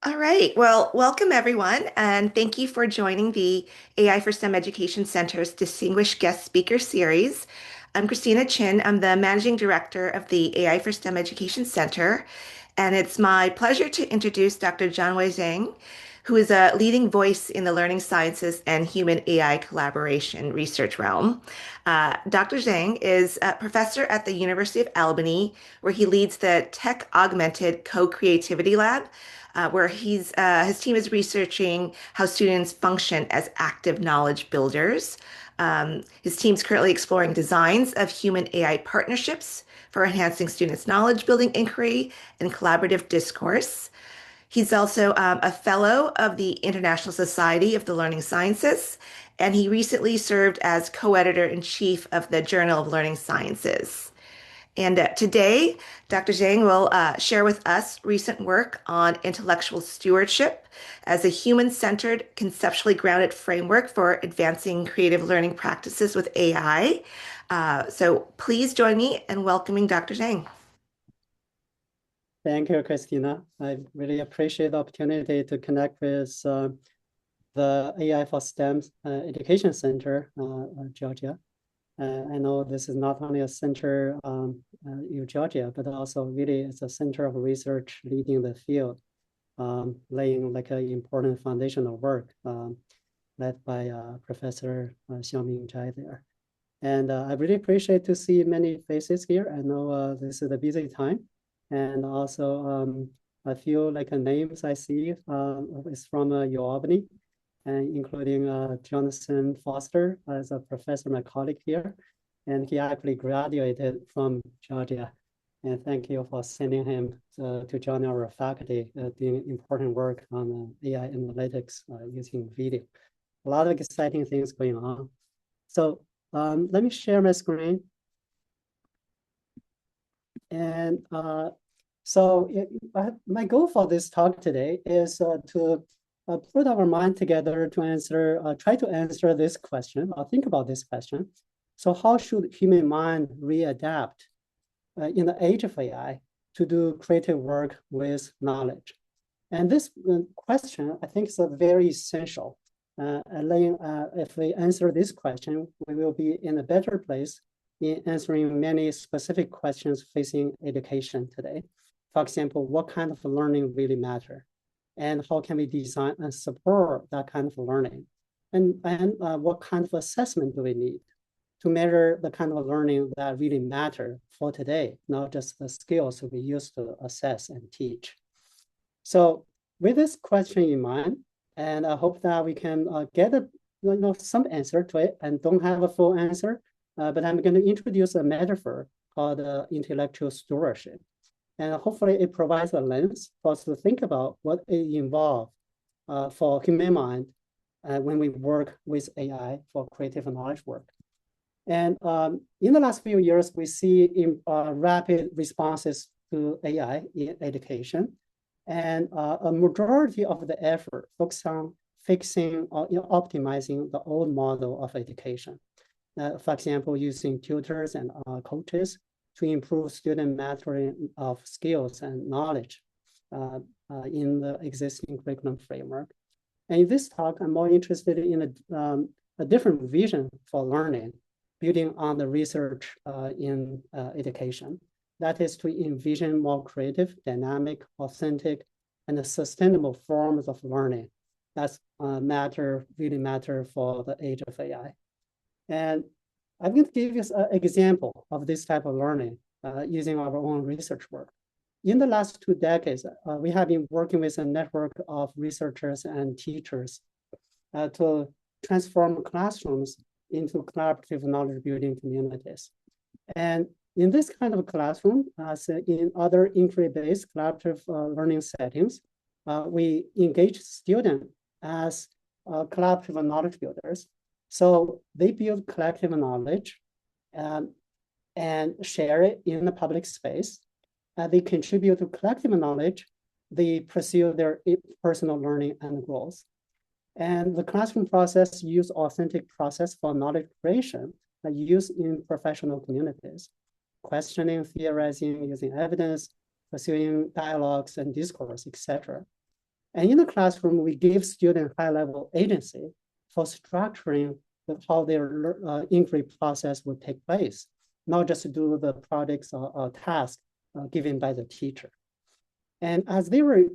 All right. Well, welcome everyone, and thank you for joining the AI for STEM Education Center's Distinguished Guest Speaker Series. I'm Christina Chin. I'm the Managing Director of the AI for STEM Education Center, and it's my pleasure to introduce Dr. Jianwei Zhang, who is a leading voice in the learning sciences and human AI collaboration research realm. Dr. Zhang is a professor at the University of Albany, where he leads the Tech Augmented Co-Creativity Lab, where his team is researching how students function as active knowledge builders. His team's currently exploring designs of human AI partnerships for enhancing students' knowledge building inquiry and collaborative discourse. He's also a fellow of the International Society of the Learning Sciences, and he recently served as co-editor in chief of the Journal of Learning Sciences. And today, Dr. Zhang will share with us recent work on intellectual stewardship as a human-centered, conceptually grounded framework for advancing creative learning practices with AI. So please join me in welcoming Dr. Zhang. Thank you, Christina. I really appreciate the opportunity to connect with the AI for STEM Education Center, Georgia. I know this is not only a center in Georgia, but also really it's a center of research leading the field, laying like an important foundational work led by Professor Xiaoming Zhai there. And I really appreciate to see many faces here. I know this is a busy time. And also I feel like names I see is from UAlbany, and including Jonathan Foster as a professor, my colleague here. And he actually graduated from Georgia. And thank you for sending him to join our faculty doing important work on AI analytics using video. A lot of exciting things going on. So let me share my screen. And my goal for this talk today is to put our mind together to answer, try to answer this question, or think about this question. So how should human mind readapt in the age of AI to do creative work with knowledge? And this question, I think, is very essential. If we answer this question, we will be in a better place in answering many specific questions facing education today. For example, what kind of learning really matter? And how can we design and support that kind of learning? And what kind of assessment do we need to measure the kind of learning that really matter for today, not just the skills we use to assess and teach. So with this question in mind, and I hope that we can get some answer to it, and don't have a full answer, but I'm going to introduce a metaphor called intellectual stewardship. And hopefully it provides a lens for us to think about what it involves for human mind when we work with AI for creative knowledge work. And in the last few years, we see rapid responses to AI in education. And a majority of the effort focuses on fixing or optimizing the old model of education. For example, using tutors and coaches to improve student mastering of skills and knowledge in the existing curriculum framework. And in this talk, I'm more interested in a different vision for learning, building on the research in education. That is to envision more creative, dynamic, authentic, and sustainable forms of learning that really matter for the age of AI. And I'm going to give you an example of this type of learning using our own research work. In the last 2 decades, we have been working with a network of researchers and teachers to transform classrooms into collaborative knowledge building communities. And in this kind of classroom, as in other inquiry-based collaborative learning settings, we engage students as collaborative knowledge builders. So they build collective knowledge and share it in the public space. They contribute to collective knowledge. They pursue their personal learning and growth. And the classroom process use authentic process for knowledge creation used in professional communities, questioning, theorizing, using evidence, pursuing dialogues and discourse, etc. And in the classroom, we give students high-level agency for structuring how their inquiry process would take place, not just to do the projects or tasks given by the teacher. And as they were,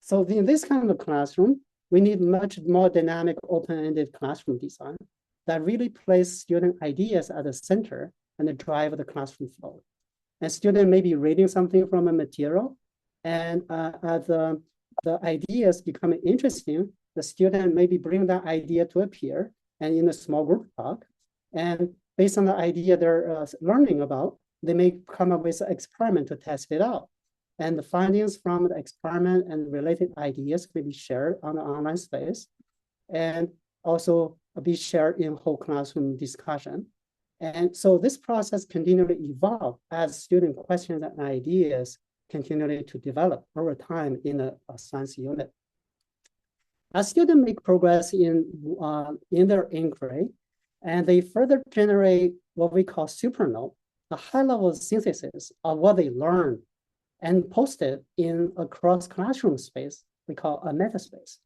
so in this kind of classroom, we need much more dynamic, open-ended classroom design that really place student ideas at the center and drive the classroom flow. And student may be reading something from a material, and as the ideas become interesting, the student maybe bring that idea to a peer and in a small group talk. And based on the idea they're learning about, they may come up with an experiment to test it out. And the findings from the experiment and related ideas will be shared on the online space and also be shared in whole classroom discussion. And so this process continually evolves as student questions and ideas continually to develop over time in a science unit. As students make progress in their inquiry, and they further generate what we call supernode, a high-level synthesis of what they learned and post it in a cross-classroom space we call a metaspace.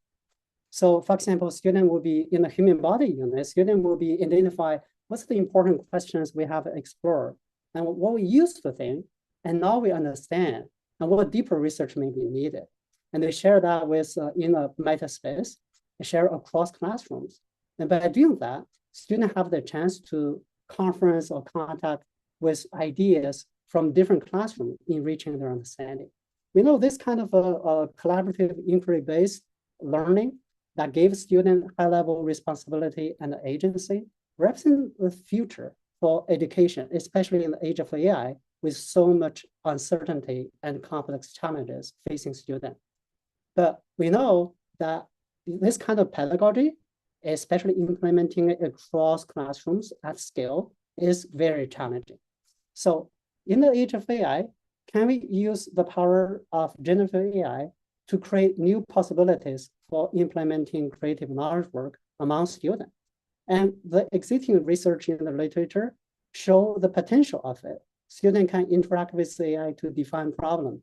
So for example, student will be in the human body unit, student will be identify what's the important questions we have to explore and what we used to think, and now we understand, and what deeper research may be needed. And they share that with in a metaspace, they share across classrooms. And by doing that, students have the chance to conference or contact with ideas from different classrooms, enriching their understanding. We know this kind of a collaborative inquiry-based learning that gives students high-level responsibility and agency represent the future for education, especially in the age of AI, with so much uncertainty and complex challenges facing students. But we know that this kind of pedagogy, especially implementing it across classrooms at scale, is very challenging. So in the age of AI, can we use the power of generative AI to create new possibilities for implementing creative knowledge work among students? And the existing research in the literature show the potential of it. Students can interact with AI to define problems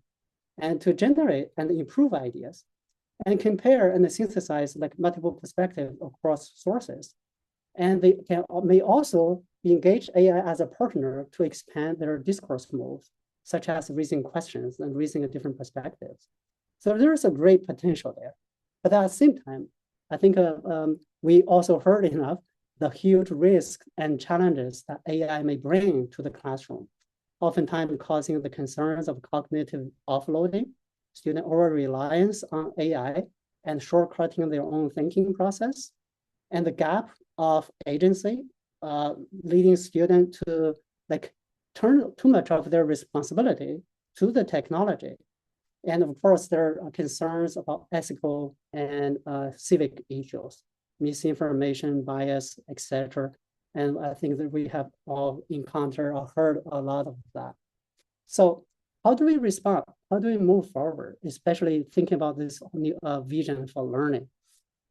and to generate and improve ideas and compare and synthesize like multiple perspectives across sources. And they may also engage AI as a partner to expand their discourse modes, such as raising questions and raising different perspectives. So there is a great potential there. But at the same time, I think we also heard enough the huge risks and challenges that AI may bring to the classroom, oftentimes causing the concerns of cognitive offloading, student over-reliance on AI, and shortcutting their own thinking process, and the gap of agency, leading students to like turn too much of their responsibility to the technology. And of course, there are concerns about ethical and civic issues, misinformation, bias, etc. And I think that we have all encountered or heard a lot of that. So how do we respond? How do we move forward, especially thinking about this new vision for learning?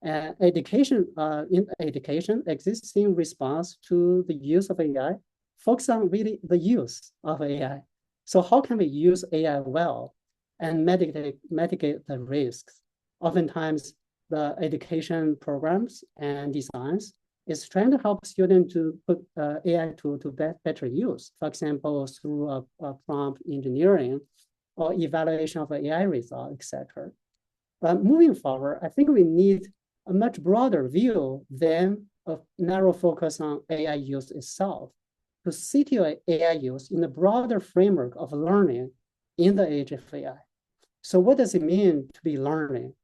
And education, in education, existing response to the use of AI focus on really the use of AI. So how can we use AI well and mitigate the risks? Oftentimes, the education programs and designs is trying to help students to put AI to better use. For example, through a prompt engineering or evaluation of AI results, etc. But moving forward, I think we need a much broader view than a narrow focus on AI use itself, to situate AI use in the broader framework of learning in the age of AI. So what does it mean to be learning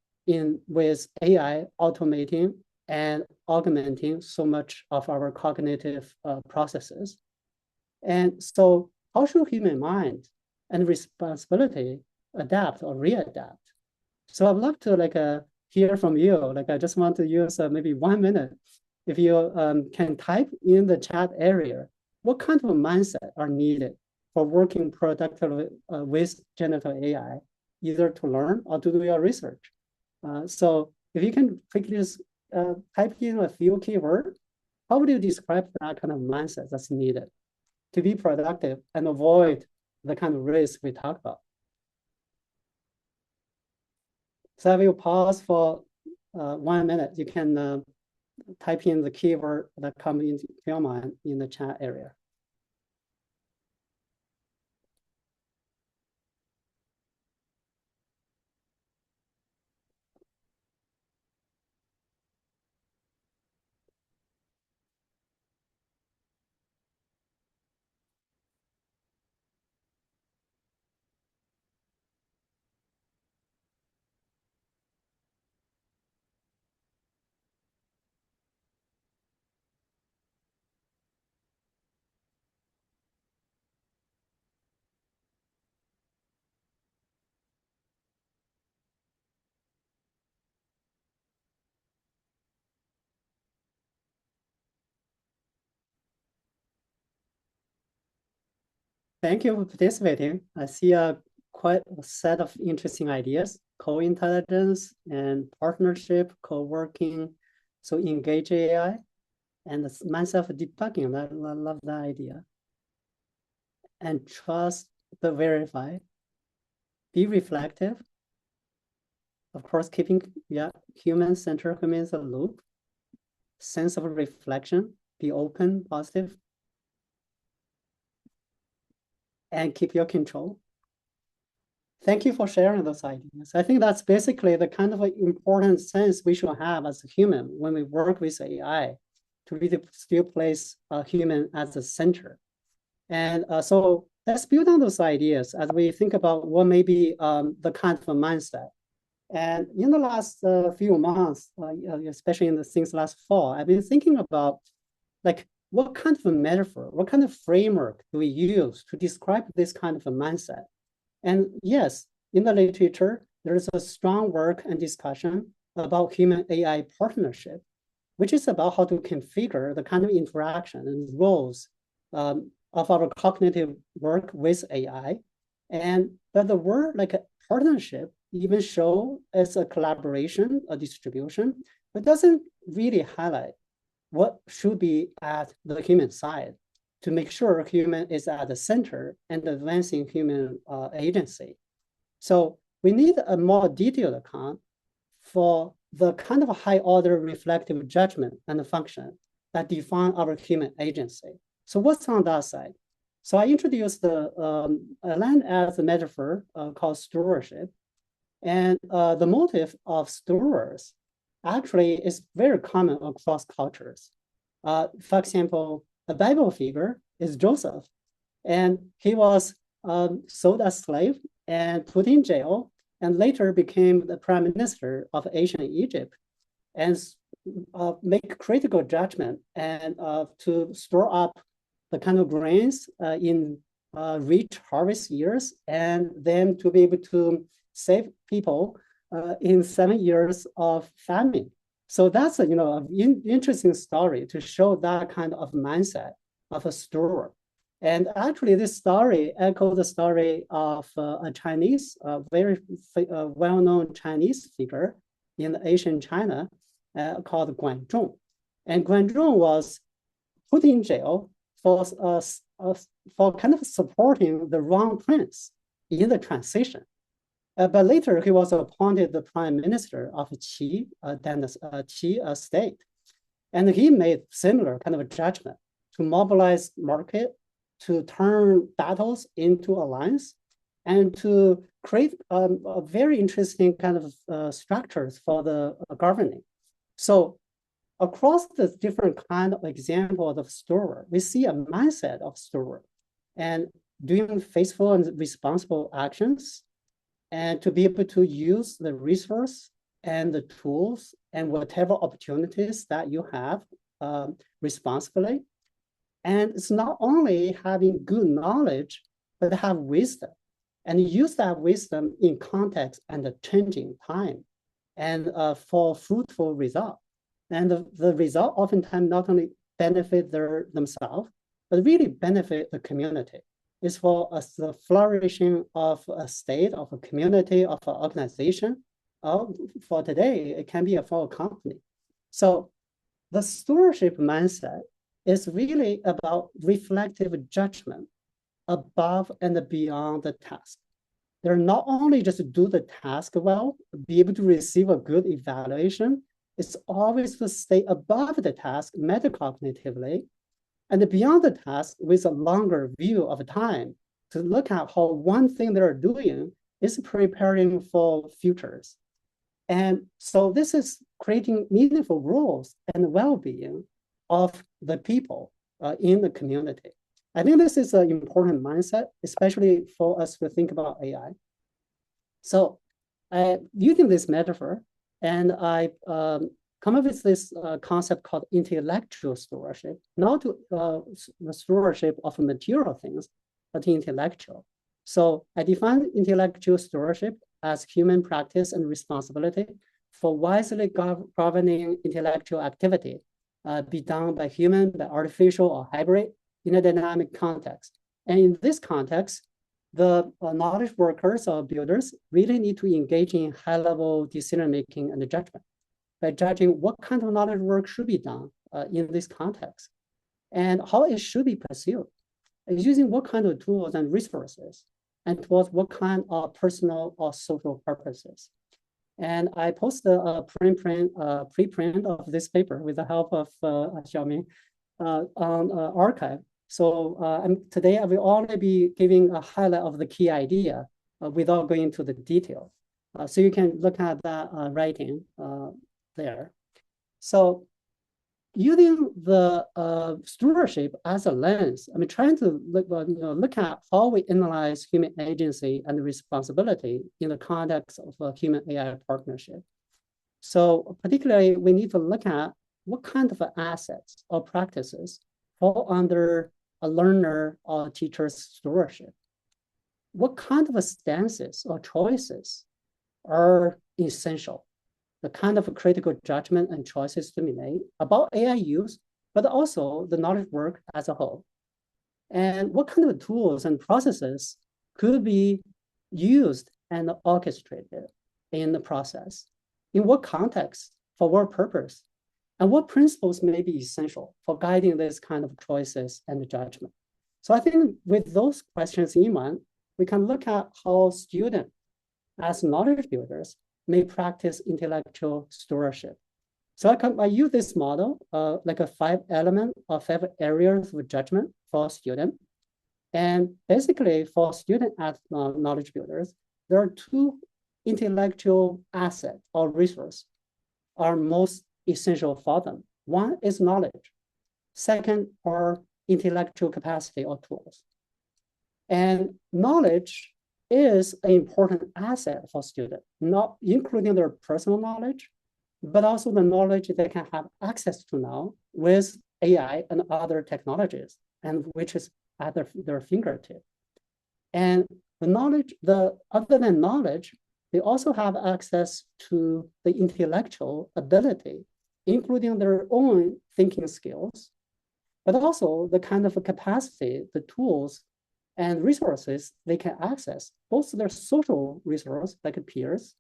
with AI automating and augmenting so much of our cognitive processes? And so how should human mind and responsibility adapt or readapt? So I'd love to hear from you. I just want to use maybe 1 minute. If you can type in the chat area, what kind of mindset are needed for working productively with generative AI, either to learn or to do your research? So if you can quickly just type in a few keywords, how would you describe that kind of mindset that's needed to be productive and avoid the kind of risk we talk about? So I will pause for 1 minute. You can type in the keyword that comes into your mind in the chat area. Thank you for participating. I see quite a set of interesting ideas, co-intelligence and partnership, co-working. So engage AI and the mindset of debugging. I love that idea. And trust the verify. Be reflective. Of course, keeping human-centered, human in the loop. Sense of reflection. Be open, positive, and keep your control. Thank you for sharing those ideas. I think that's basically the kind of important sense we should have as a human when we work with AI to really still place a human at the center. And so let's build on those ideas as we think about what may be the kind of a mindset. And in the last few months, especially since last fall, I've been thinking about like what kind of a metaphor, what kind of framework do we use to describe this kind of a mindset? And yes, in the literature, there is a strong work and discussion about human AI partnership, which is about how to configure the kind of interaction and roles of our cognitive work with AI. But the word like a partnership even show as a collaboration, a distribution, but doesn't really highlight what should be at the human side to make sure human is at the center and advancing human agency. So we need a more detailed account for the kind of high order reflective judgment and function that define our human agency. So what's on that side? So I introduced the land as a metaphor called stewardship. And the motive of stewards actually is very common across cultures. For example, a Bible figure is Joseph, and he was sold as slave and put in jail, and later became the prime minister of ancient Egypt, and make critical judgment and to store up the kind of grains in rich harvest years, and then to be able to save people in 7 years of famine. So that's a an interesting story to show that kind of mindset of a steward. And actually, this story echoes the story of a Chinese, very well-known Chinese figure in ancient China called Guanzhong. And Guanzhong was put in jail for kind of supporting the wrong prince in the transition. But later, he was appointed the prime minister of Qi, then the Qi state. And he made similar kind of a judgment to mobilize market, to turn battles into alliance, and to create a very interesting kind of structures for the governing. So across the different kind of examples of steward, we see a mindset of steward and doing faithful and responsible actions, and to be able to use the resource and the tools and whatever opportunities that you have responsibly. And it's not only having good knowledge, but have wisdom and use that wisdom in context and the changing time and for fruitful result. And the result oftentimes not only benefit themselves, but really benefit the community. It's for the flourishing of a state, of a community, of an organization. For today, it can be for a company. So the stewardship mindset is really about reflective judgment above and beyond the task. they're not only just to do the task well, be able to receive a good evaluation, it's always to stay above the task metacognitively and beyond the task with a longer view of time to look at how one thing they're doing is preparing for futures. And so this is creating meaningful roles and well-being of the people in the community. I think this is an important mindset, especially for us to think about AI. So using this metaphor, and I come up with this concept called intellectual stewardship, not to, the stewardship of material things, but intellectual. So I define intellectual stewardship as human practice and responsibility for wisely governing intellectual activity, be done by human, by artificial, or hybrid in a dynamic context. And in this context, the knowledge workers or builders really need to engage in high-level decision-making and judgment by judging what kind of knowledge work should be done in this context and how it should be pursued, using what kind of tools and resources, and towards what kind of personal or social purposes. And I posted a preprint of this paper with the help of Xiaoming on archive. So today I will only be giving a highlight of the key idea without going into the detail. So you can look at that writing there. So using the stewardship as a lens, I mean, trying to look at how we analyze human agency and responsibility in the context of a human AI partnership. So particularly, we need to look at what kind of assets or practices fall under a learner or teacher's stewardship. What kind of stances or choices are essential? The kind of critical judgment and choices to be made about AI use, but also the knowledge work as a whole. And what kind of tools and processes could be used and orchestrated in the process? In what context, for what purpose? And what principles may be essential for guiding this kind of choices and judgment? So I think with those questions in mind, we can look at how students as knowledge builders may practice intellectual stewardship. So I use this model like a 5-element or 5 areas of judgment for a student. And basically for student as knowledge builders, there are 2 intellectual assets or resources are most essential for them. One is knowledge. Second are intellectual capacity or tools. And knowledge is an important asset for students, not including their personal knowledge, but also the knowledge they can have access to now with AI and other technologies, and which is at their fingertip. And the knowledge, other than knowledge, they also have access to the intellectual ability, including their own thinking skills, but also the kind of capacity, the tools, and resources they can access, both their social resources like peers,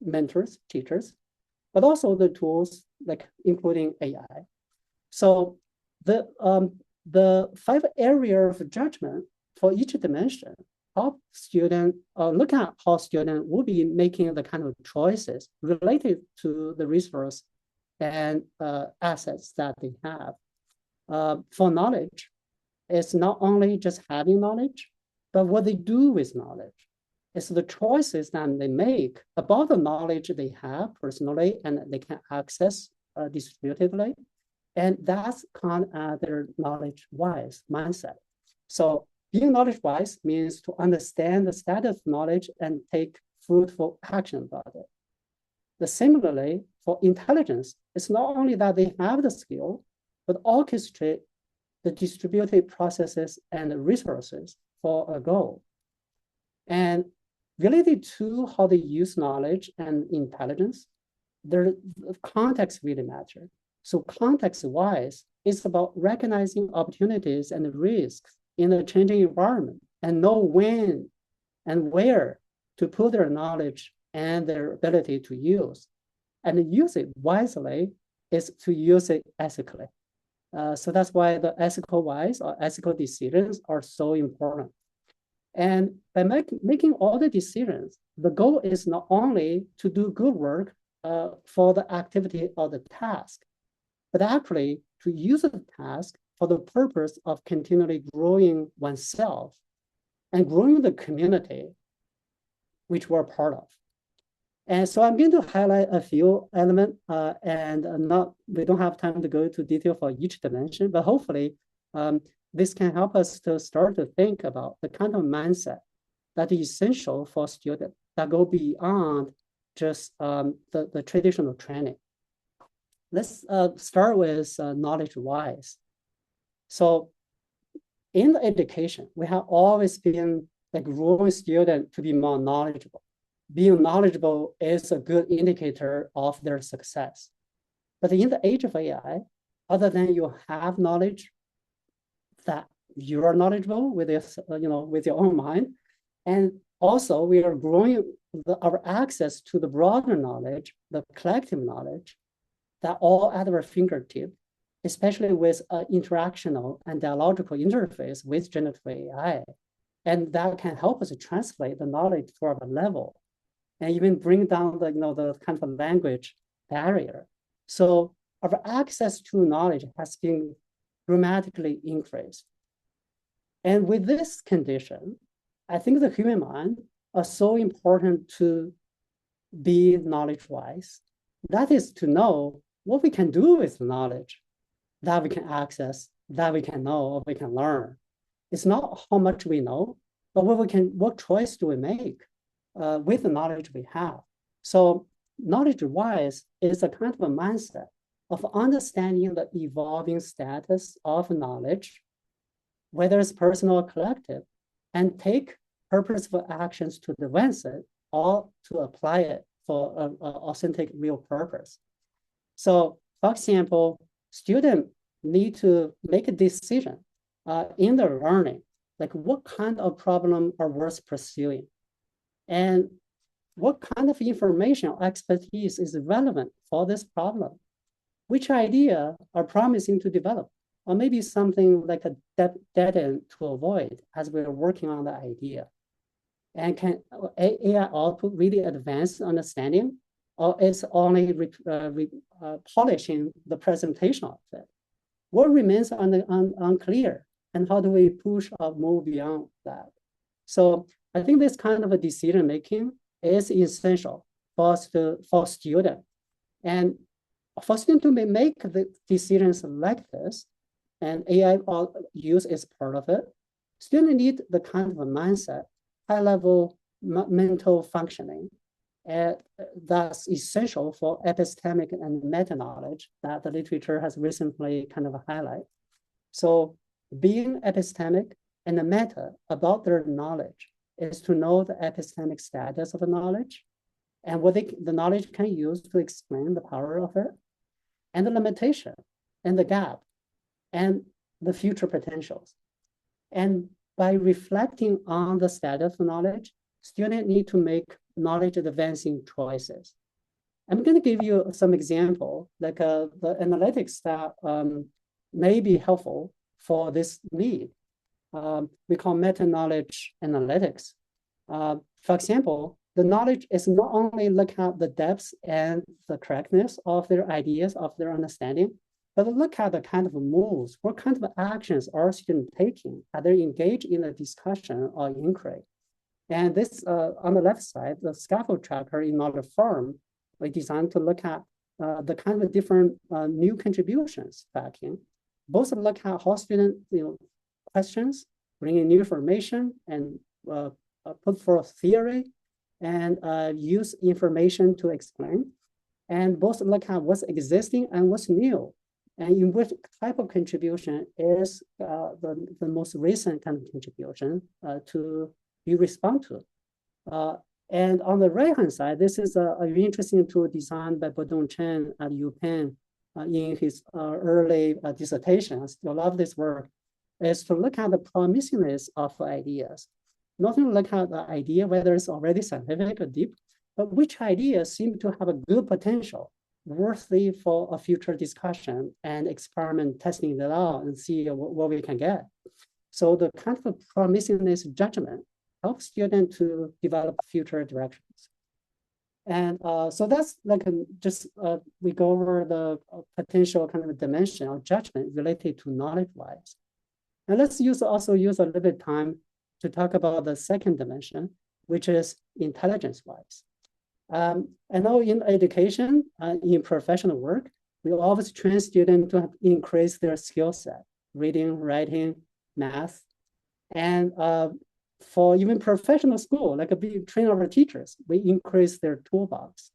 mentors, teachers, but also the tools like including AI. So the 5 areas of judgment for each dimension help student look at how student will be making the kind of choices related to the resource and assets that they have. For knowledge, it's not only just having knowledge, but what they do with knowledge. It's the choices that they make about the knowledge they have personally and they can access distributedly. And that's kind of their knowledge-wise mindset. So being knowledge-wise means to understand the status of knowledge and take fruitful action about it. Similarly, for intelligence, it's not only that they have the skill, but orchestrate the distributed processes and resources for a goal. And related to how they use knowledge and intelligence, the context really matters. So context-wise, it's about recognizing opportunities and risks in a changing environment and know when and where to put their knowledge and their ability to use. And use it wisely is to use it ethically. So that's why the ethical wise or ethical decisions are so important. And by making all the decisions, the goal is not only to do good work for the activity or the task, but actually to use the task for the purpose of continually growing oneself and growing the community which we're part of. And so I'm going to highlight a few elements, and not we don't have time to go into detail for each dimension, but hopefully this can help us to start to think about the kind of mindset that is essential for students that go beyond just the traditional training. Let's start with knowledge-wise. So in the education, we have always been like growing student to be more knowledgeable. Being knowledgeable is a good indicator of their success. But in the age of AI, other than you have knowledge that you are knowledgeable with this, with your own mind, and also we are growing our access to the broader knowledge, the collective knowledge, that all at our fingertip, especially with an interactional and dialogical interface with generative AI. And that can help us to translate the knowledge to our level and even bring down the kind of language barrier. So our access to knowledge has been dramatically increased. And with this condition, I think the human mind are so important to be knowledge-wise. That is to know what we can do with knowledge that we can access, that we can know, or we can learn. It's not how much we know, but what choice do we make with the knowledge we have? So knowledge-wise is a kind of a mindset of understanding the evolving status of knowledge, whether it's personal or collective, and take purposeful actions to advance it or to apply it for an authentic real purpose. So for example, students need to make a decision in their learning, like what kind of problem are worth pursuing and what kind of information or expertise is relevant for this problem, which idea are promising to develop, or maybe something like a dead end to avoid as we're working on the idea. And can AI output really advanced understanding, or is only polishing the presentation of it? What remains unclear, and how do we push or move beyond that? So I think this kind of a decision making is essential for students. And for students to make the decisions like this, and AI use is part of it, students need the kind of a mindset, high-level mental functioning, that's essential for epistemic and meta-knowledge that the literature has recently kind of highlighted. So being epistemic and the meta about their knowledge is to know the epistemic status of the knowledge and what the knowledge can use to explain the power of it, and the limitation, and the gap, and the future potentials. And by reflecting on the status of knowledge, students need to make knowledge advancing choices. I'm going to give you some example, like the analytics that may be helpful for this need. We call meta-knowledge analytics. For example, the knowledge is not only look at the depth and the correctness of their ideas, of their understanding, but look at the kind of moves, what kind of actions are students taking? Are they engaged in a discussion or inquiry? And this, on the left side, the scaffold tracker in our firm, we designed to look at the kind of different new contributions back in. Both look at how students, questions, bring in new information, and put forth theory, and use information to explain. And both look at what's existing and what's new, and in which type of contribution is the most recent kind of contribution to be respond to. And on the right-hand side, this is a interesting tool designed by Bodong Chen at UPenn in his early dissertation. I still love this work, is to look at the promisingness of ideas. Not only look at the idea, whether it's already scientific or deep, but which ideas seem to have a good potential, worthy for a future discussion and experiment testing it out and see what we can get. So the kind of promisingness judgment help students to develop future directions. And so that's like we go over the potential kind of dimension or judgment related to knowledge-wise. And let's also use a little bit of time to talk about the second dimension, which is intelligence-wise. I know in education, in professional work, we always train students to increase their skill set, reading, writing, math. And for even professional school, like train our teachers, we increase their toolbox.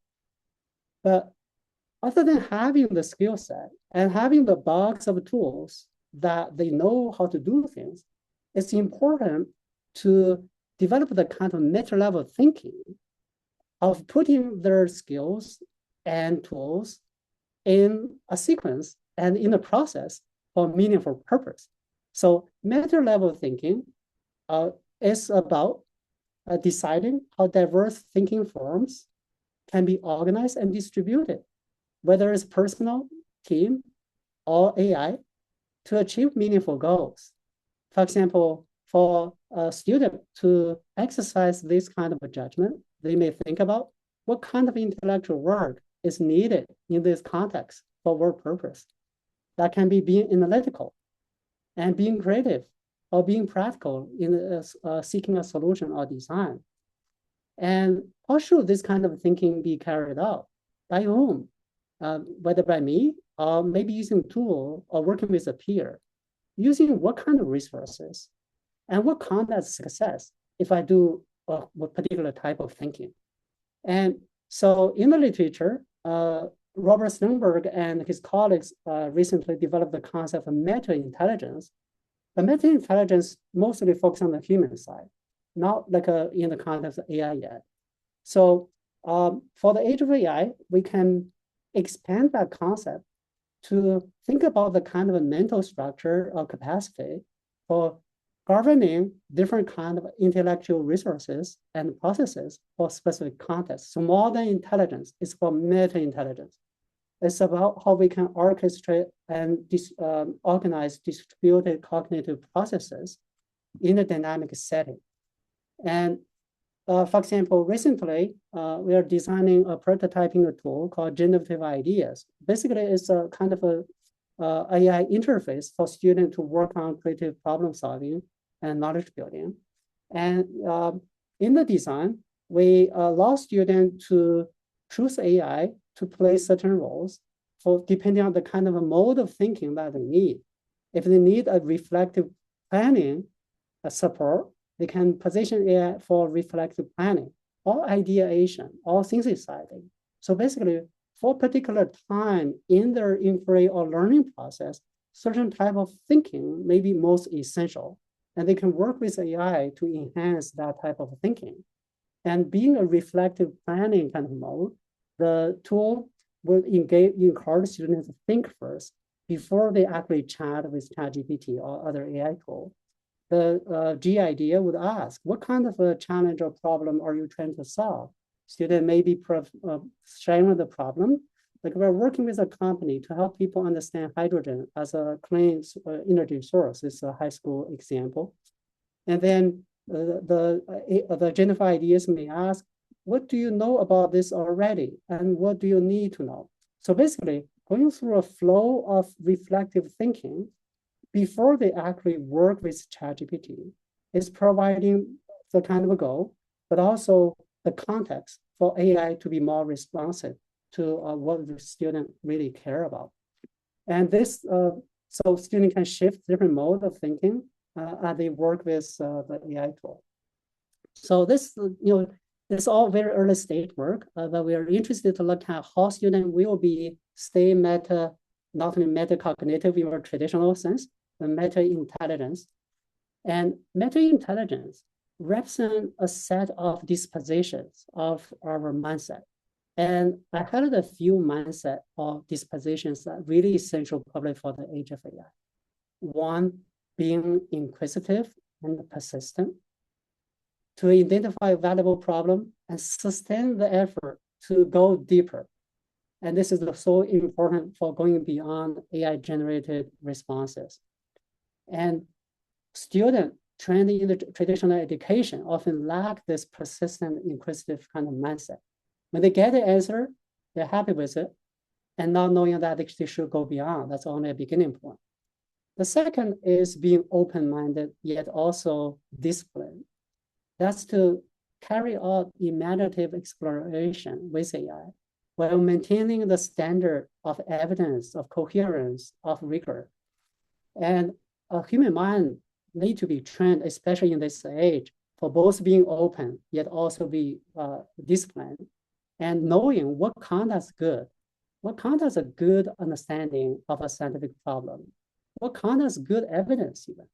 But other than having the skill set and having the box of tools that they know how to do things, it's important to develop the kind of meta-level thinking of putting their skills and tools in a sequence and in a process for meaningful purpose. So meta-level thinking is about deciding how diverse thinking forms can be organized and distributed, whether it's personal, team, or AI, to achieve meaningful goals. For example, for a student to exercise this kind of a judgment, they may think about what kind of intellectual work is needed in this context for what purpose. That can be being analytical and being creative or being practical in seeking a solution or design. And how should this kind of thinking be carried out? By whom? Whether by me or maybe using a tool or working with a peer. Using what kind of resources and what count as success if I do a particular type of thinking. And so in the literature, Robert Sternberg and his colleagues recently developed the concept of meta-intelligence. But meta-intelligence mostly focuses on the human side, not like in the context of AI yet. So for the age of AI, we can expand that concept to think about the kind of a mental structure or capacity for governing different kind of intellectual resources and processes for specific contexts. So more than intelligence, it's for meta-intelligence. It's about how we can orchestrate and organize distributed cognitive processes in a dynamic setting. And for example, recently, we are designing a prototyping tool called Generative Ideas. Basically, it's a kind of a AI interface for students to work on creative problem solving and knowledge building. And in the design, we allow students to choose AI to play certain roles for depending on the kind of a mode of thinking that they need. If they need a reflective planning support, they can position AI for reflective planning or ideation or synthesizing. So basically, for a particular time in their inquiry or learning process, certain type of thinking may be most essential. And they can work with AI to enhance that type of thinking. And being a reflective planning kind of mode, the tool will encourage students to think first before they actually chat with ChatGPT or other AI tool. The G idea would ask, what kind of a challenge or problem are you trying to solve? Student may be sharing the problem. Like we're working with a company to help people understand hydrogen as a clean energy source. It's a high school example. And then the generative ideas may ask, what do you know about this already? And what do you need to know? So basically, going through a flow of reflective thinking before they actually work with ChatGPT is providing the kind of a goal, but also the context for AI to be more responsive to what the student really care about. And this, so student can shift different mode of thinking as they work with the AI tool. So this, it's all very early stage work, but we are interested to look at how student will stay meta, not only metacognitive in a traditional sense, but meta-intelligence. And meta-intelligence represents a set of dispositions of our mindset. And I highlighted a few mindset or dispositions that are really essential probably for the age of AI. One, being inquisitive and persistent, to identify a valuable problem and sustain the effort to go deeper. And this is so important for going beyond AI-generated responses. And student trained in the traditional education often lack this persistent, inquisitive kind of mindset. When they get the answer, they're happy with it, and not knowing that they should go beyond. That's only a beginning point. The second is being open-minded, yet also disciplined. That's to carry out imaginative exploration with AI while maintaining the standard of evidence, of coherence, of rigor. And a human mind need to be trained, especially in this age, for both being open, yet also be disciplined, and knowing what counts as good, what counts as a good understanding of a scientific problem, what counts as good evidence even.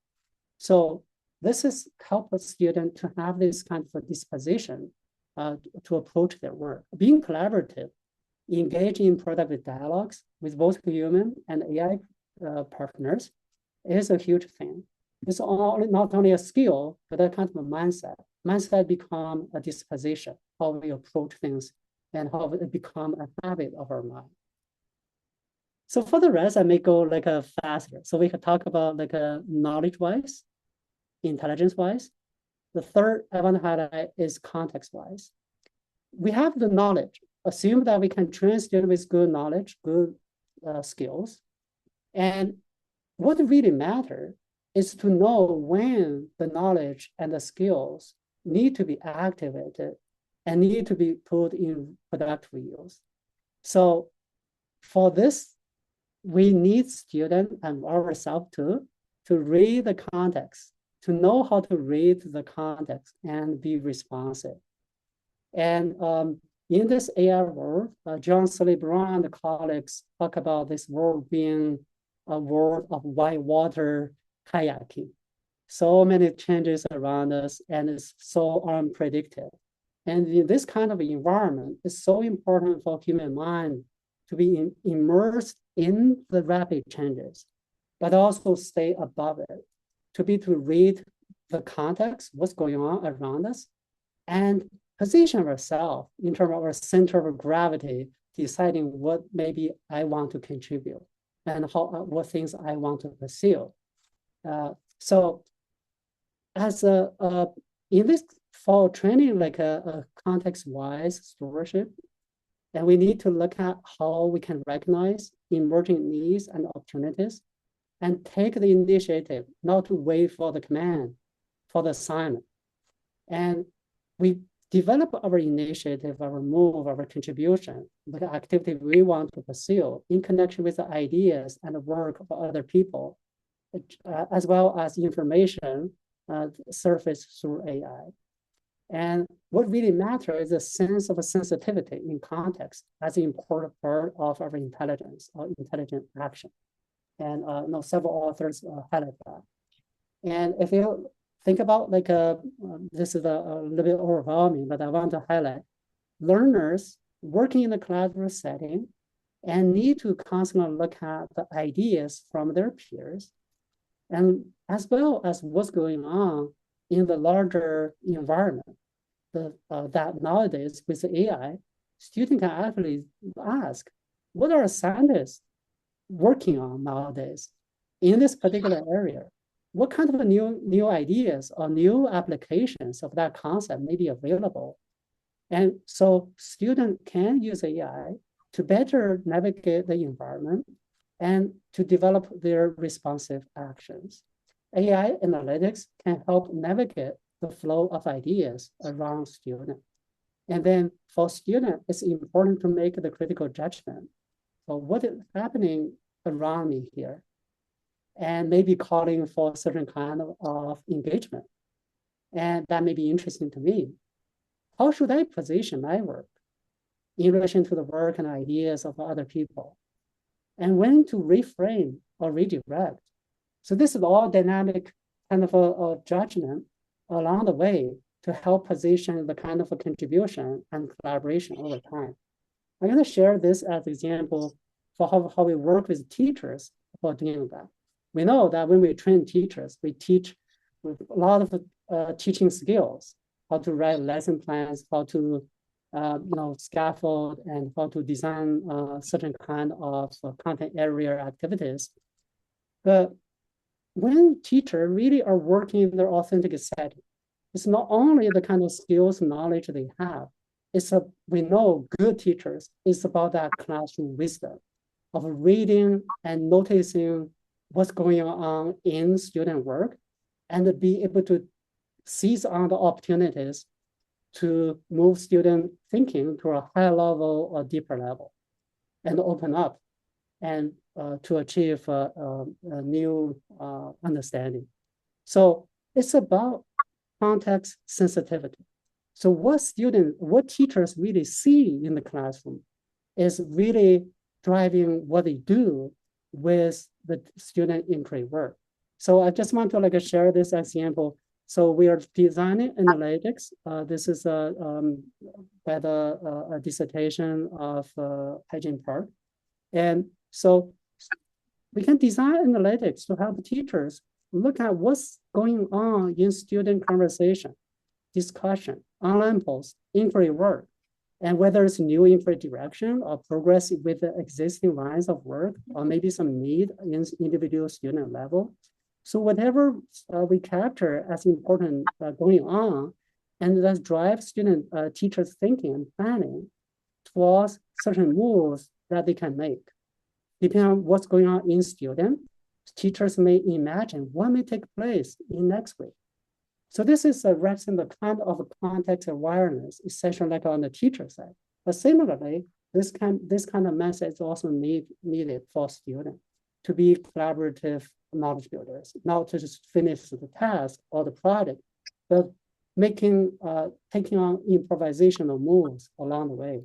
So this is help a student to have this kind of a disposition to approach their work, being collaborative, engage in productive dialogues with both human and AI partners is a huge thing. It's not only a skill, but a kind of a mindset. Mindset become a disposition, how we approach things and how it become a habit of our mind. So for the rest, I may go like a faster. So we could talk about like a knowledge-wise, intelligence-wise. The third I want to highlight is context-wise. We have the knowledge. Assume that we can train students with good knowledge, good skills. And what really matters is to know when the knowledge and the skills need to be activated and need to be put in productive use. So for this, we need students and ourselves to read the context, to know how to read the context and be responsive. And in this AI world, John Sully Brown and colleagues talk about this world being a world of whitewater kayaking. So many changes around us, and it's so unpredictable. And in this kind of environment, it's so important for human mind to be immersed in the rapid changes, but also stay above it, to be to read the context, what's going on around us, and position ourselves in terms of our center of gravity, deciding what maybe I want to contribute and what things I want to pursue. So as in this fall training, like a context-wise stewardship, and we need to look at how we can recognize emerging needs and opportunities and take the initiative, not to wait for the command, for the assignment. And we develop our initiative, our move, our contribution, the activity we want to pursue in connection with the ideas and the work of other people, as well as information surfaced through AI. And what really matters is a sense of a sensitivity in context as an important part of our intelligence or intelligent action. And several authors highlight that. And if you think about like this is a little bit overwhelming, but I want to highlight learners working in a collaborative setting and need to constantly look at the ideas from their peers, and as well as what's going on in the larger environment. That nowadays with the AI, students can actually ask, what are scientists working on nowadays in this particular area? What kind of new ideas or new applications of that concept may be available? And so students can use AI to better navigate the environment and to develop their responsive actions. AI analytics can help navigate the flow of ideas around students. And then for students, it's important to make the critical judgment of what is happening around me here, and maybe calling for a certain kind of engagement. And that may be interesting to me. How should I position my work in relation to the work and ideas of other people? And when to reframe or redirect. So this is all dynamic kind of a judgment along the way to help position the kind of a contribution and collaboration over time. I'm going to share this as an example for how we work with teachers for doing that. We know that when we train teachers, we teach with a lot of teaching skills, how to write lesson plans, how to scaffold, and how to design certain kind of content area activities. But when teachers really are working in their authentic setting, it's not only the kind of skills, knowledge they have. We know good teachers is about that classroom wisdom of reading and noticing what's going on in student work and be able to seize on the opportunities to move student thinking to a higher level or deeper level and open up and to achieve a new understanding. So it's about context sensitivity. So what teachers really see in the classroom is really driving what they do with the student inquiry work. So I just want to share this example. So we are designing analytics. This is by a dissertation of Hygiene Park. And so we can design analytics to help teachers look at what's going on in student conversation, discussion, online posts, inquiry work, and whether it's new inquiry direction or progress with the existing lines of work, or maybe some need in individual student level. So whatever we capture as important going on, and that drives student teachers thinking and planning towards certain moves that they can make. Depending on what's going on in student, teachers may imagine what may take place in next week. So this is addressing the kind of context awareness, essentially like on the teacher side. But similarly, this kind of message is also needed for students to be collaborative knowledge builders, not to just finish the task or the project, but taking on improvisational moves along the way.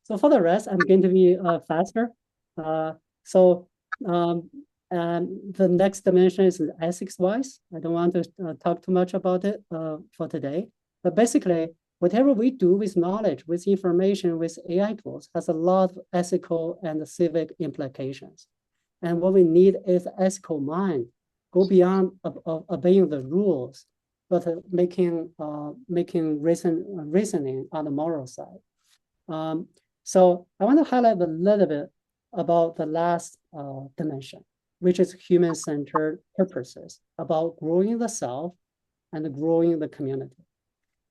So for the rest, I'm going to be faster. So and the next dimension is ethics-wise. I don't want to talk too much about it for today. But basically, whatever we do with knowledge, with information, with AI tools has a lot of ethical and civic implications. And what we need is ethical mind, go beyond obeying the rules, but making reasoning on the moral side. So I want to highlight a little bit about the last dimension, which is human-centered purposes, about growing the self and growing the community.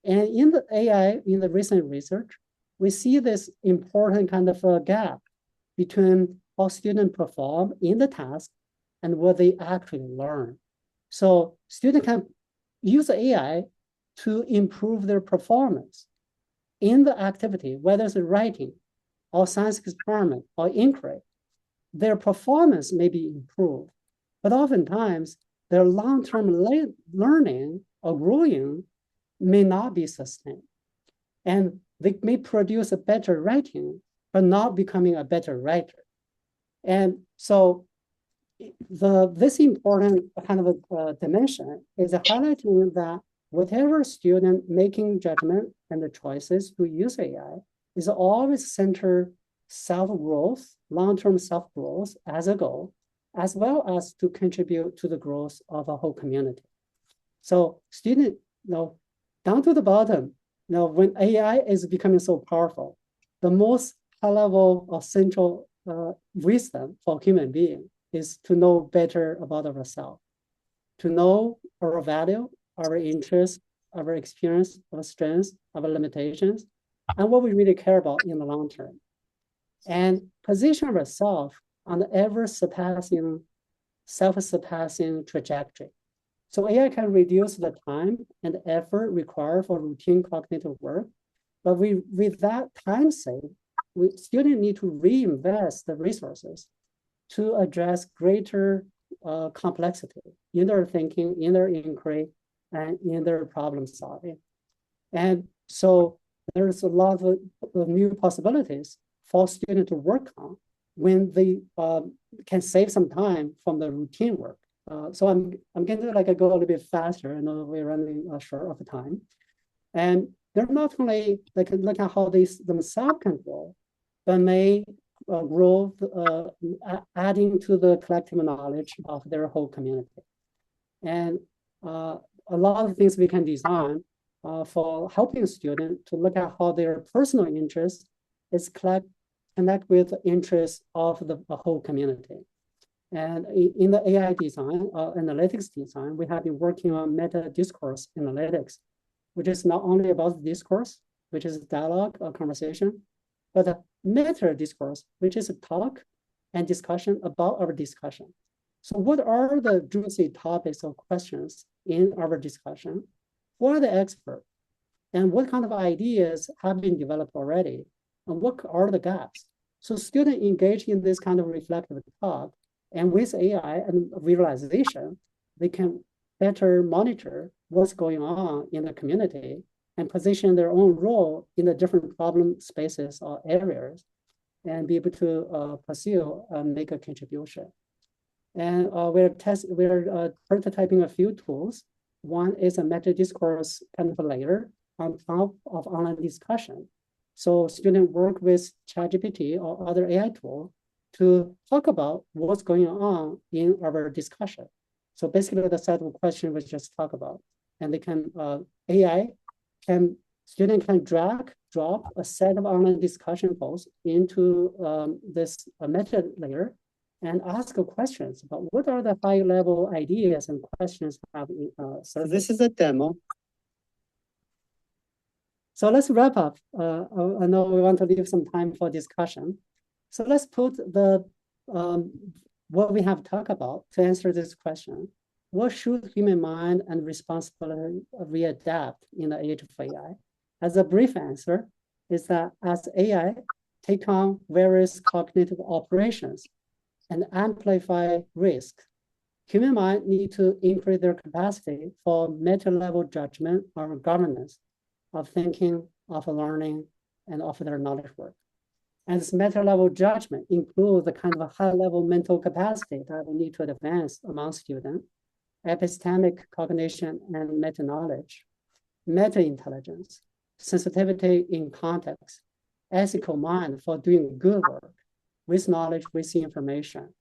And in the AI, in the recent research, we see this important kind of a gap between how students perform in the task and what they actually learn. So students can use AI to improve their performance in the activity, whether it's writing or science experiment or inquiry. Their performance may be improved, but oftentimes their long-term learning or growing may not be sustained. And they may produce a better writing, but not becoming a better writer. And so this important kind of a dimension is highlighting that whatever student making judgment and the choices to use AI is always center self-growth, long-term self-growth as a goal, as well as to contribute to the growth of a whole community. So student, down to the bottom, when AI is becoming so powerful, the most high-level or central wisdom for human being is to know better about ourselves, to know our value, our interests, our experience, our strengths, our limitations, and what we really care about in the long term. And position ourselves on the ever-surpassing, self-surpassing trajectory. So AI can reduce the time and effort required for routine cognitive work, but with that time saved, we still need to reinvest the resources to address greater complexity in their thinking, in their inquiry, and in their problem solving. And so there's a lot of new possibilities for students to work on when they can save some time from the routine work. So I'm going to go a little bit faster. I know we're running short of time. And they're not only look at how they themselves can grow, but may grow, adding to the collective knowledge of their whole community. And a lot of things we can design for helping students to look at how their personal interests is connect with the interests of the whole community. And in the AI design, analytics design, we have been working on meta discourse analytics, which is not only about discourse, which is dialogue or conversation, but a meta discourse, which is a talk and discussion about our discussion. So what are the juicy topics or questions in our discussion? Who are the experts? And what kind of ideas have been developed already? And what are the gaps? So students engage in this kind of reflective talk, and with AI and visualization, they can better monitor what's going on in the community and position their own role in the different problem spaces or areas and be able to pursue and make a contribution. And we're prototyping a few tools. One is a meta discourse kind of a layer on top of online discussion. So students work with ChatGPT or other AI tool to talk about what's going on in our discussion. So basically the set of questions we just talked about. And they can, AI can, student can drag, drop a set of online discussion posts into this meta layer and ask questions about what are the high level ideas and questions have so this is a demo. So let's wrap up. I know we want to leave some time for discussion. So let's put the what we have talked about to answer this question. What should human mind and responsibility readapt in the age of AI? As a brief answer is that as AI take on various cognitive operations and amplify risk, human mind need to increase their capacity for meta-level judgment or governance of thinking, of learning, and of their knowledge work. And this meta-level judgment includes the kind of a high-level mental capacity that we need to advance among students, epistemic cognition and meta-knowledge, meta-intelligence, sensitivity in context, ethical mind for doing good work with knowledge, with information,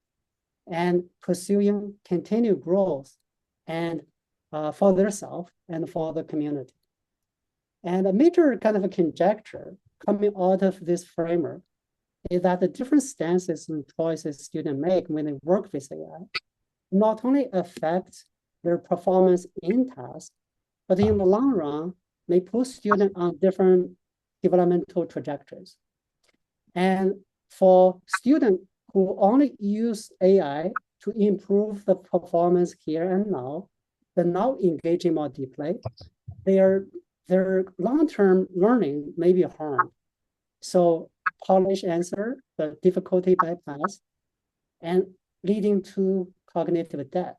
and pursuing continued growth and for themselves and for the community. And a major kind of a conjecture coming out of this framework is that the different stances and choices students make when they work with AI not only affect their performance in tasks, but in the long run, may put students on different developmental trajectories. And for students who only use AI to improve the performance here and now, but not engaging more deeply, their long-term learning may be harmed. So polished answer, the difficulty bypass, and leading to cognitive debt.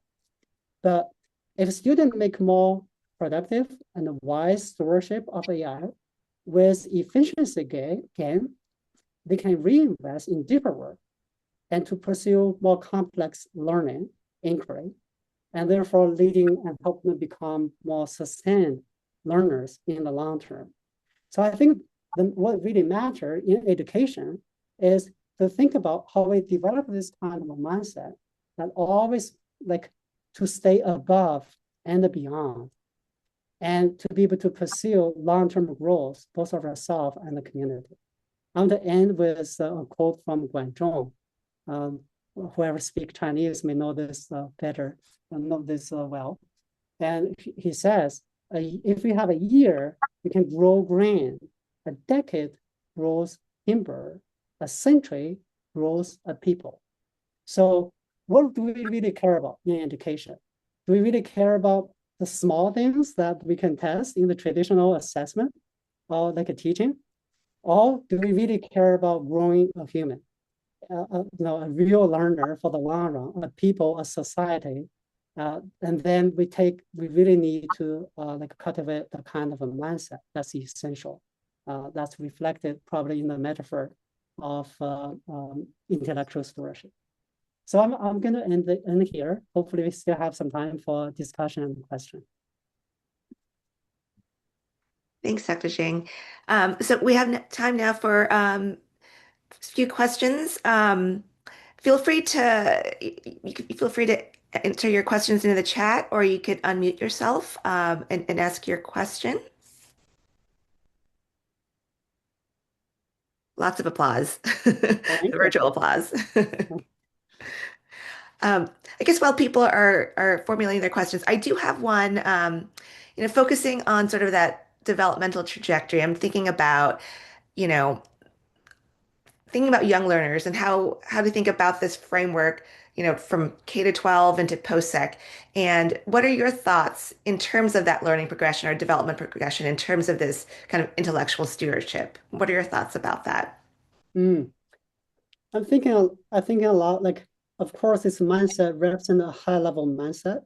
But if students make more productive and wise stewardship of AI with efficiency gain, they can reinvest in deeper work and to pursue more complex learning inquiry, and therefore leading and help them become more sustained learners in the long term. So I think what really matters in education is to think about how we develop this kind of a mindset that always like to stay above and beyond, and to be able to pursue long-term growth, both of ourselves and the community. I'm going to end with a quote from Guanzhong. Whoever speaks Chinese may know this better, know this well. And he says, if we have a year, we can grow grain. A decade grows timber. A century grows a people. So what do we really care about in education? Do we really care about the small things that we can test in the traditional assessment or like a teaching? Or do we really care about growing a human, a real learner for the long run, a people, a society? And then we really need to like cultivate the kind of a mindset that's essential. That's reflected probably in the metaphor of intellectual stewardship. So I'm going to end here. Hopefully we still have some time for discussion and question. Thanks, Dr. Xing. So we have time now for a few questions. Feel free to feel free to enter your questions into the chat, or you could unmute yourself and ask your question. Lots of applause, the virtual applause. I guess while people are formulating their questions, I do have one, focusing on sort of that developmental trajectory. I'm you know, thinking about young learners and how to think about this framework, from K to 12 into post-sec. And what are your thoughts in terms of that learning progression or development progression in terms of this kind of intellectual stewardship? What are your thoughts about that? Mm. I'm thinking a lot, like, of course, this mindset represents a high level mindset,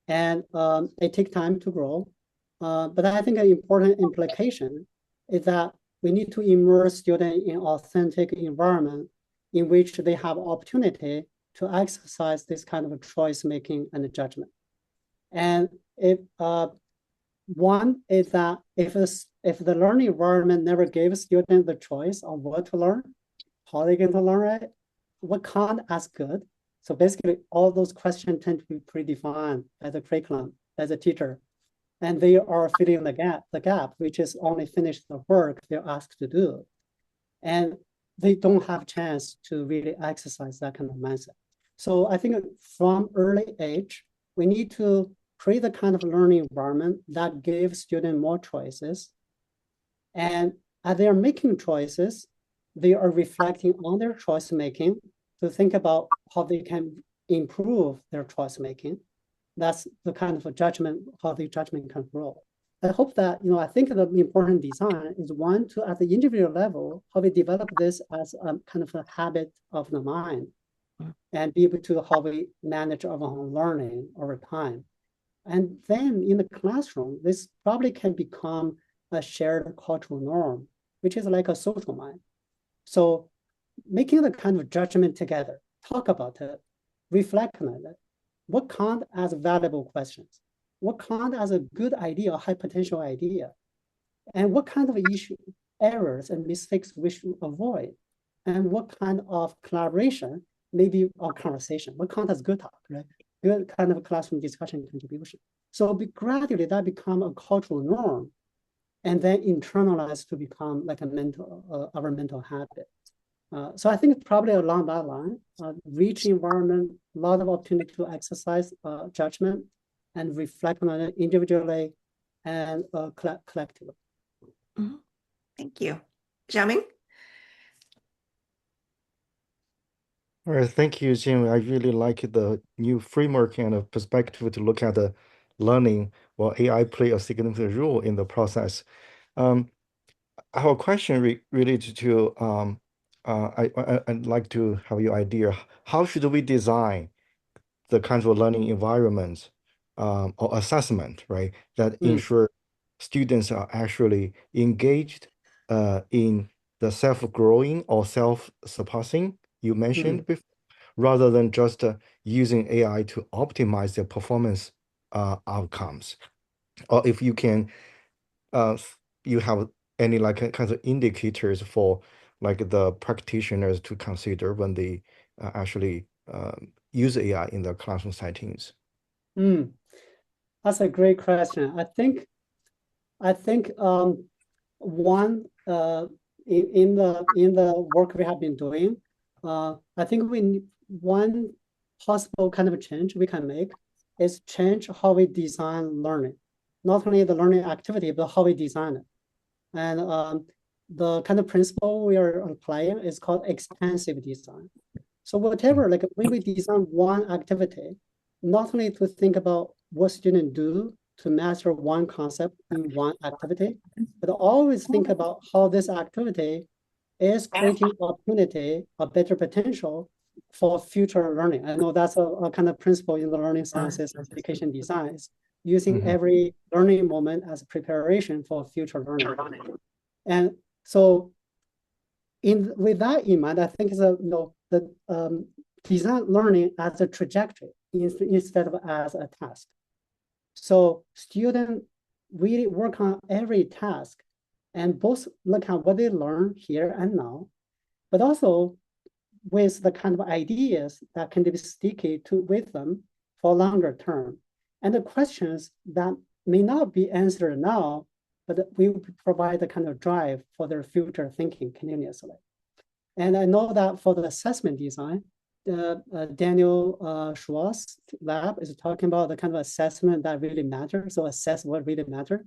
and it takes time to grow. But I think an important implication is that we need to immerse students in authentic environment in which they have opportunity to exercise this kind of choice making and judgment. And if one is that if the learning environment never gave students the choice of what to learn, how they going to learn it, what can't as good. So basically, all those questions tend to be predefined as a curriculum, as a teacher, and they are filling the gap, which is only finish the work they're asked to do, and they don't have a chance to really exercise that kind of mindset. So I think from early age, we need to create the kind of learning environment that gives students more choices. And as they are making choices, they are reflecting on their choice making to think about how they can improve their choice making. That's the kind of a judgment, how the judgment can grow. I hope that, I think the important design is one to, at the individual level, how we develop this as a kind of a habit of the mind and be able to how we manage our own learning over time. And then in the classroom, this probably can become a shared cultural norm, which is like a social mind. So making the kind of judgment together, talk about it, reflect on it. What count as valuable questions? What count as a good idea, a high potential idea? And what kind of issue, errors and mistakes we should avoid? And what kind of collaboration, maybe our conversation, what count as good talk, right? Good kind of classroom discussion contribution. So gradually that become a cultural norm and then internalize to become like our mental habit. So I think probably along that line, rich environment, a lot of opportunity to exercise judgment and reflect on it individually and collectively. Mhm. Thank you. Xiaoming? All right, thank you, Jim. I really like the new framework and a perspective to look at the learning while AI play a significant role in the process. Um, I have a question related to I'd like to have your idea. How should we design the kinds of learning environments or assessment, right, that Mm, ensure students are actually engaged in the self-growing or self-surpassing you mm, mentioned before, rather than just using AI to optimize their performance outcomes. Or if you can, uh, you have any like kinds of indicators for like the practitioners to consider when they actually use AI in their classroom settings. mm. That's a great question. I think one in the work we have been doing, I think one possible kind of change we can make is change how we design learning, not only the learning activity, but how we design it. And the kind of principle we are applying is called expansive design. So whatever, like when we design one activity, not only to think about what students do to master one concept in one activity, but always think about how this activity is creating opportunity, a better potential for future learning. I know that's a kind of principle in the learning sciences education designs, using Mhm. every learning moment as preparation for future learning. And so with that in mind, I think the design learning as a trajectory instead of as a task. So students really work on every task and both look at what they learn here and now, but also with the kind of ideas that can be sticky to with them for longer term. And the questions that may not be answered now, but we provide the kind of drive for their future thinking continuously. And I know that for the assessment design, Daniel Schwartz lab is talking about the kind of assessment that really matters. So assess what really matters.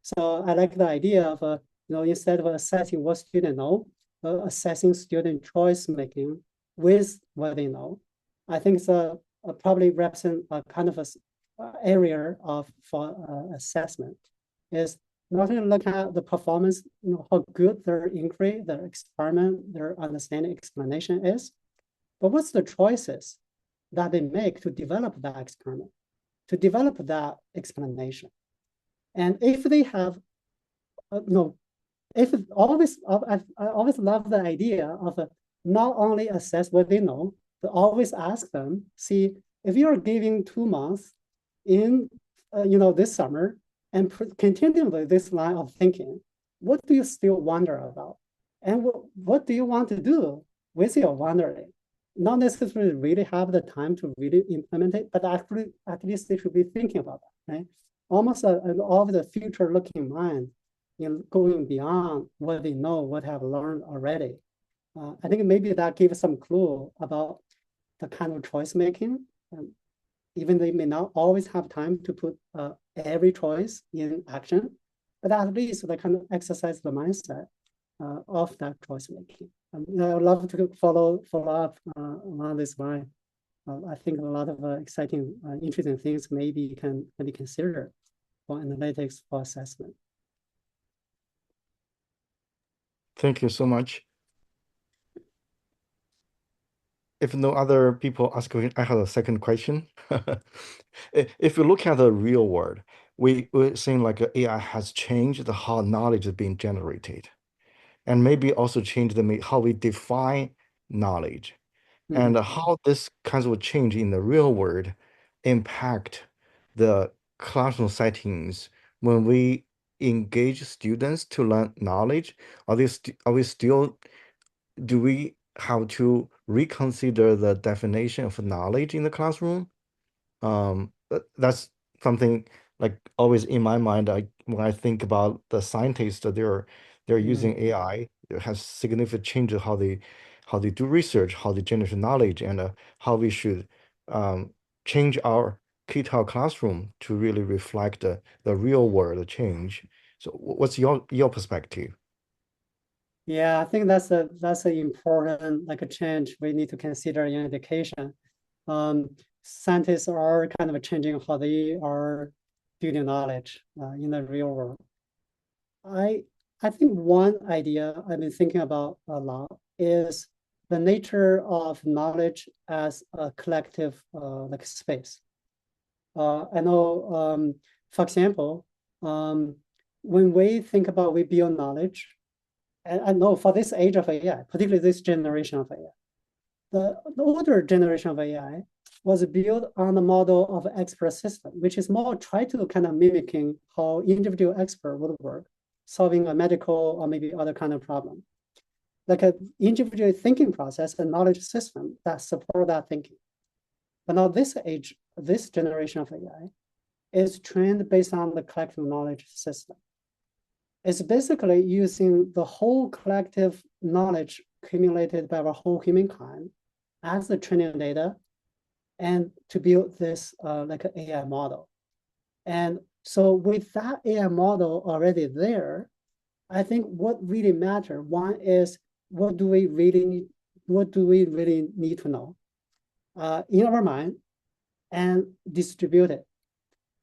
So I like the idea of, instead of assessing what students know, assessing student choice making with what they know. I think it's probably represent a kind of a area for assessment is not only look at the performance, how good their inquiry, their experiment, their understanding explanation is, but what's the choices that they make to develop that experiment, to develop that explanation. And if they have, if always, I always love the idea of not only assess what they know, but always ask them, see, if you're giving 2 months in, this summer and continually this line of thinking, what do you still wonder about? And what do you want to do with your wondering? Not necessarily really have the time to really implement it, but actually, at least they should be thinking about that, right? Almost of the future looking mind, going beyond what they know, what have learned already. I think maybe that gives some clue about the kind of choice making. Even they may not always have time to put every choice in action, but at least they kind of exercise the mindset of that choice making. I would love to follow up along this line. I think a lot of exciting, interesting things maybe can be considered for analytics for assessment. Thank you so much. If no other people ask, I have a second question. If you look at the real world, we're seeing like AI has changed how knowledge is being generated, and maybe also changed how we define knowledge, and how this kinds of change in the real world impact the classroom settings when we engage students to learn knowledge. Are we still do we have to reconsider the definition of knowledge in the classroom? That's something like always in my mind. When I think about the scientists, they're using AI. It has significant change of how they do research, how they generate knowledge, and how we should change our K-12 classroom to really reflect the real world change. So, what's your perspective? Yeah, I think that's an important like a change we need to consider in education. Scientists are kind of changing how they are building knowledge in the real world. I think one idea I've been thinking about a lot is the nature of knowledge as a collective like space. I know, for example, when we think about we build knowledge, and I know for this age of AI, particularly this generation of AI, the older generation of AI was built on the model of expert system, which is more try to kind of mimicking how individual expert would work, solving a medical or maybe other kind of problem. Like an individual thinking process, a knowledge system that support that thinking. But now this generation of AI is trained based on the collective knowledge system. It's basically using the whole collective knowledge accumulated by our whole humankind as the training data and to build this like an AI model. And so with that AI model already there, I think what really matters, one is what do we really need to know in our mind and distribute it.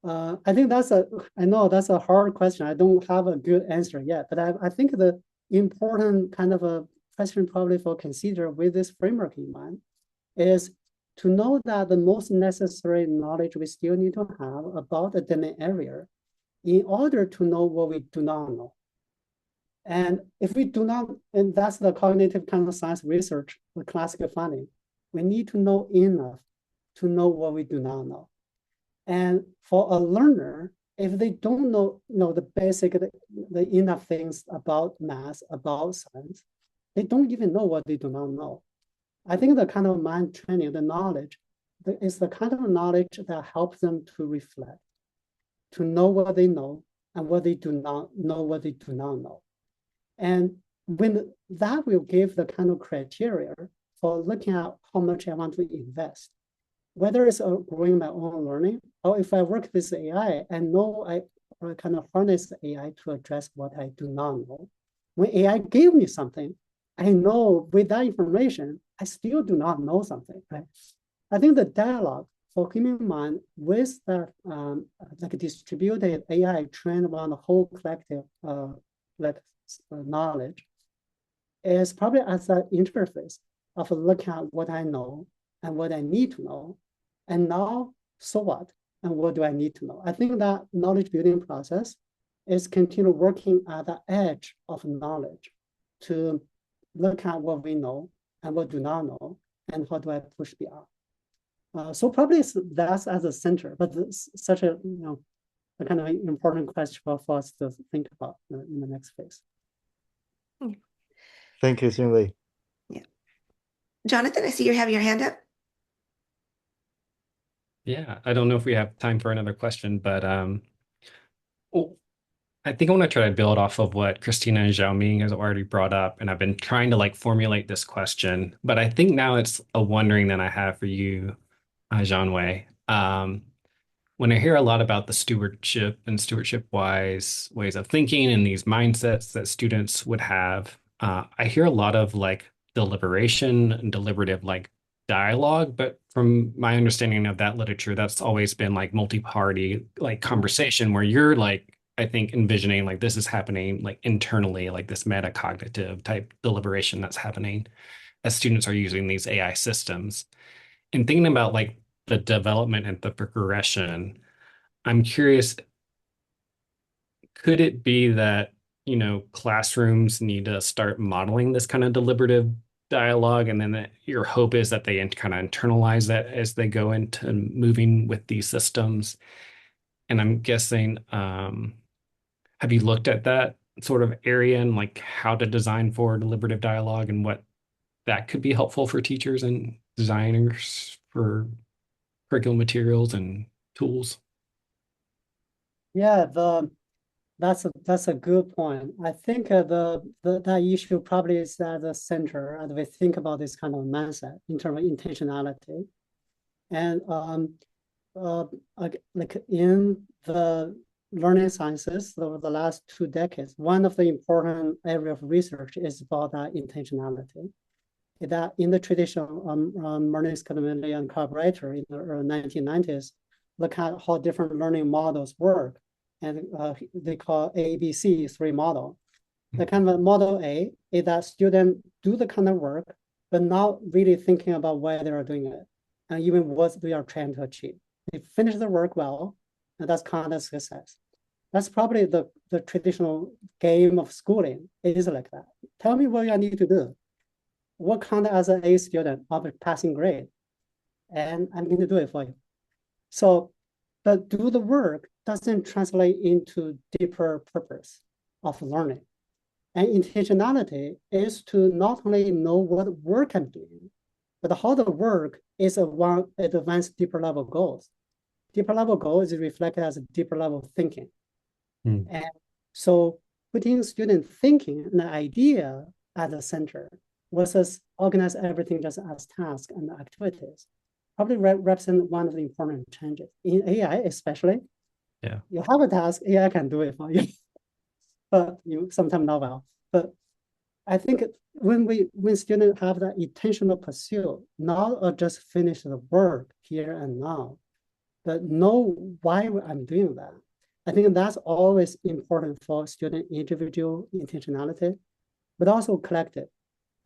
I think I know that's a hard question. I don't have a good answer yet, but I think the important kind of a question probably for consider with this framework in mind is to know that the most necessary knowledge we still need to have about a domain area in order to know what we do not know. And if we do not, and that's the cognitive kind of science research, the classical finding, we need to know enough to know what we do not know. And for a learner, if they don't know the basic, the enough things about math, about science, they don't even know what they do not know. I think the kind of mind training, the knowledge, is the kind of knowledge that helps them to reflect, to know what they know and what they do not know, what they do not know. And when that will give the kind of criteria for looking at how much I want to invest, whether it's growing my own learning, or if I work with AI, I know I kind of harness the AI to address what I do not know. When AI gave me something, I know with that information, I still do not know something, right? I think the dialogue for human mind with the like distributed AI trained on the whole collective knowledge is probably as an interface of looking at what I know and what I need to know. And now, so what? And what do I need to know? I think that knowledge building process is continue working at the edge of knowledge to look at what we know and what do not know, and how do I push beyond. So probably that's as a center, but it's such a a kind of important question for us to think about in the next phase. Thank you, Xinwei. Yeah. Jonathan, I see you have your hand up. Yeah, I don't know if we have time for another question, but I think I want to try to build off of what Christina and Xiaoming has already brought up, and I've been trying to like formulate this question, but I think now it's a wondering that I have for you, Jianwei. When I hear a lot about the stewardship and stewardship-wise ways of thinking and these mindsets that students would have, I hear a lot of like deliberation and deliberative like dialogue, but from my understanding of that literature, that's always been like multi-party like conversation where you're like, I think envisioning like this is happening like internally, like this metacognitive type deliberation that's happening as students are using these AI systems. And thinking about like the development and the progression, I'm curious, could it be that, classrooms need to start modeling this kind of deliberative dialogue, and then your hope is that they kind of internalize that as they go into moving with these systems? And I'm guessing, have you looked at that sort of area and like how to design for deliberative dialogue and what that could be helpful for teachers and designers for curriculum materials and tools? Yeah, that's a good point. I think that issue probably is at the center as we think about this kind of mindset in terms of intentionality. And like in the learning sciences over the last 2 decades, one of the important area of research is about that intentionality. That in the traditional learning scalability and collaborator in the early 1990s, look at how different learning models work. And they call ABC 3 model. The kind of model A is that students do the kind of work, but not really thinking about why they are doing it, and even what they are trying to achieve. They finish the work well, and that's kind of success. That's probably the traditional game of schooling. It is like that. Tell me what I need to do. What kind as an A student of a passing grade, and I'm going to do it for you. So, but do the work doesn't translate into deeper purpose of learning. And intentionality is to not only know what work I'm doing, but how the work is advanced deeper level goals. Deeper level goals is reflected as a deeper level thinking. And so putting student thinking and the idea at the center versus organize everything just as tasks and activities probably represent one of the important changes. In AI especially, you have a task, AI can do it for you, but you sometimes not well. But I think when students have that intentional pursuit, not just finish the work here and now, but know why I'm doing that. I think that's always important for student individual intentionality, but also collective.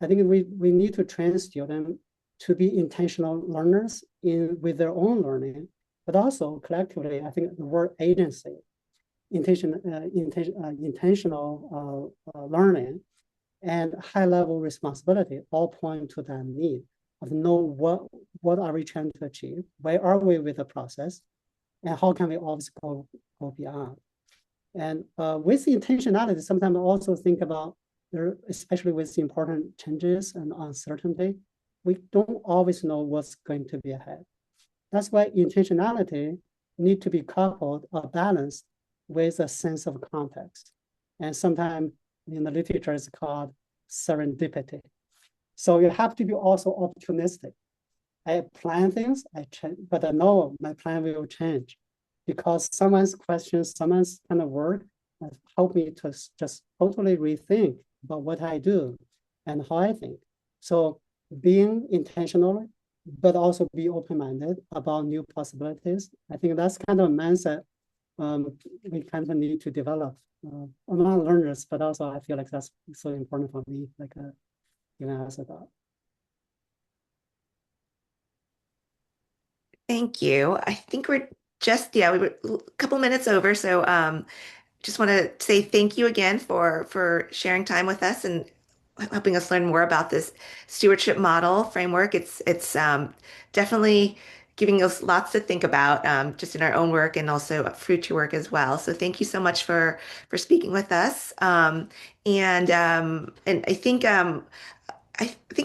I think we need to train students to be intentional learners with their own learning, but also collectively, I think the word agency, intentional learning, and high-level responsibility all point to that need of know what are we trying to achieve, where are we with the process, and how can we always go beyond. And with intentionality, sometimes I also think about, especially with important changes and uncertainty, we don't always know what's going to be ahead. That's why intentionality need to be coupled or balanced with a sense of context. And sometimes in the literature it's called serendipity. So you have to be also opportunistic. I plan things, I change, but I know my plan will change because someone's questions, someone's kind of work has helped me to just totally rethink about what I do and how I think. So being intentional, but also be open-minded about new possibilities. I think that's kind of a mindset we kind of need to develop among learners, but also I feel like that's so important for me, like even as a thought. Thank you. I think we're just, yeah, we were a couple minutes over. So just want to say thank you again for sharing time with us and helping us learn more about this stewardship model framework. It's definitely giving us lots to think about just in our own work and also future work as well. So thank you so much for speaking with us. And I think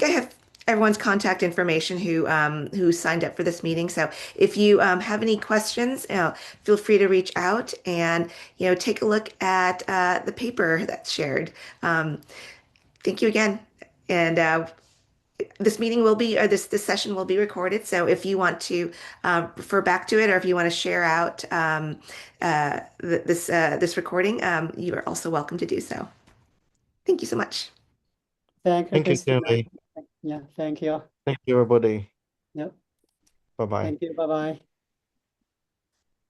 I have everyone's contact information who signed up for this meeting. So if you have any questions, feel free to reach out and take a look at the paper that's shared. Um, Thank you again. And this meeting will be, or this session will be recorded. So if you want to refer back to it, or if you want to share out this recording, you are also welcome to do so. Thank you so much. Thank you, Thank you, Christina. Jimmy. Yeah, thank you. Thank you, everybody. Yep. Bye-bye. Thank you. Bye-bye.